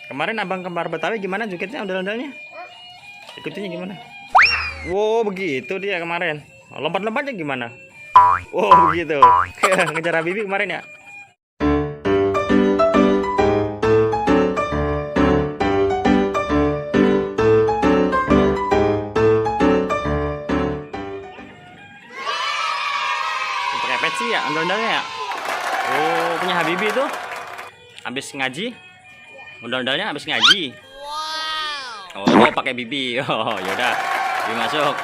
Kemarin abang kembar Betawi gimana jogetnya ondel-ondelnya? Ikutinnya gimana? Wow, begitu dia kemarin. Lompat-lompatnya gimana? Wow, begitu. Ngejar Habibie kemarin ya. Pakai peci ya ondel-ondelnya ya. Oh, punya Habibie tuh. Habis ngaji. Ondel-ondelnya habis ngaji. Oh, pakai bibi. Oh, yaudah. Bibi masuk.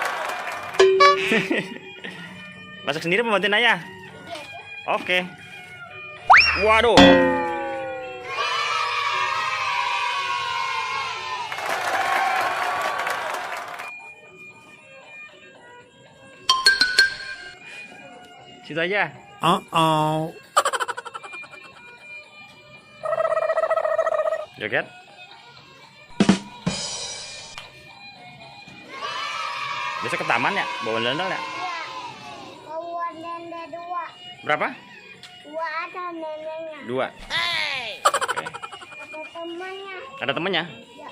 Masak sendiri pembantuin ayah? Oke. Waduh. Situ aja. Joget. Besok ke taman ya? Bawa ondel-ondel ya? Bawa nenek dua. Berapa? Dua ada neneknya. Dua. Oke. Ada temannya. Ada temennya? Ya.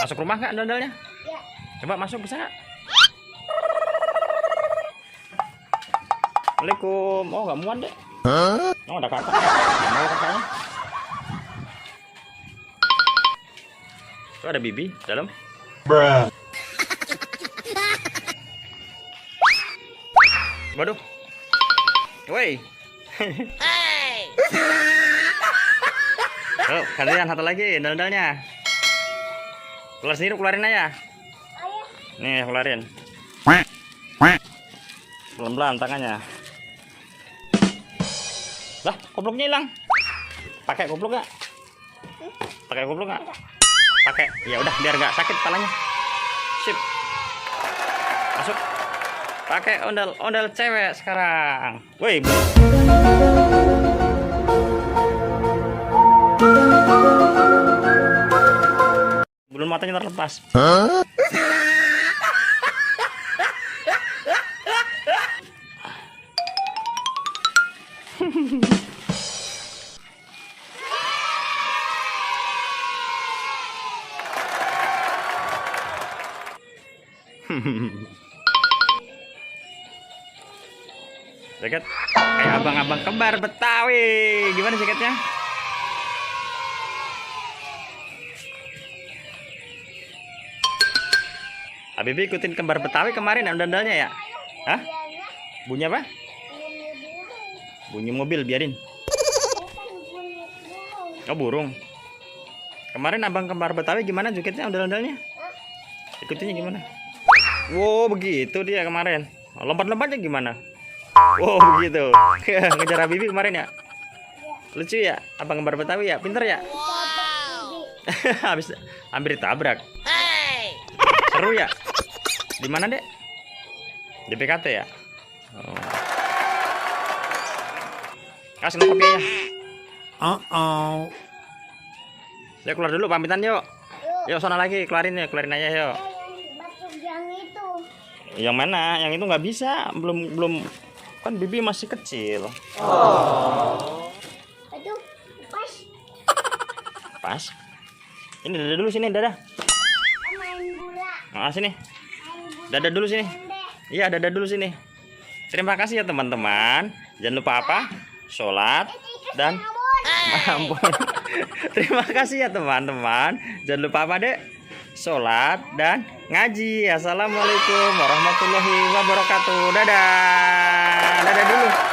Masuk rumah nggak ondel-ondelnya? Ya. Coba masuk bisa nggak? Assalamualaikum. Oh, nggak muat deh. Oh, ada kakak. Nggak mau kakaknya. Tuh ada bibi dalam. Waduh. Woi. Oh, kalian satu lagi ondel-ondelnya. Keluar sendiri, keluarin aja. Ayah. Nih, keluarin. Pelan-pelan tangannya. Lah, gobloknya hilang. Pakai goblok nggak? Pakai goblok nggak? Pakai. Ya udah, biar nggak sakit kepalanya. Sip. Masuk. Pakai ondel cewek sekarang. Woi. Belum matanya terlepas. Jaket kayak abang-abang kembar Betawi. Gimana jaketnya? Habibie ikutin kembar Betawi kemarin ondel-ondelnya ya? Hah? Bunyi apa? Bunyi mobil, biarin. Oh, burung. Kemarin abang kembar Betawi gimana jogetnya ondel-ondelnya? Ikutinnya gimana? Wow, begitu dia kemarin. Lompat-lompatnya gimana? Wow, begitu. Ngejar Habibie kemarin ya? Lucu ya? Abang kembar Betawi ya? Pinter ya? Habis hampir ditabrak. Seru ya? Di mana, Dek? Di PKT ya? Oh. Kasih kopi ya. Ya keluar dulu, pamitan yuk. Yuk sana lagi, keluarin ya, keluarin aja yuk. Yang itu. Yang mana? Yang itu nggak bisa, belum kan Bibi masih kecil. Aduh, pas. Pas. Ini dadah dulu sini, dadah. Main bola. Nah, sini. Main bola. Dadah dulu sini. Pendek. Iya, dadah dulu sini. Terima kasih ya teman-teman. Jangan lupa apa? Sholat dan ampun. Terima kasih ya teman-teman. Jangan lupa apa, Dek? Sholat dan ngaji. Assalamualaikum warahmatullahi wabarakatuh. Dadah. Dadah dulu.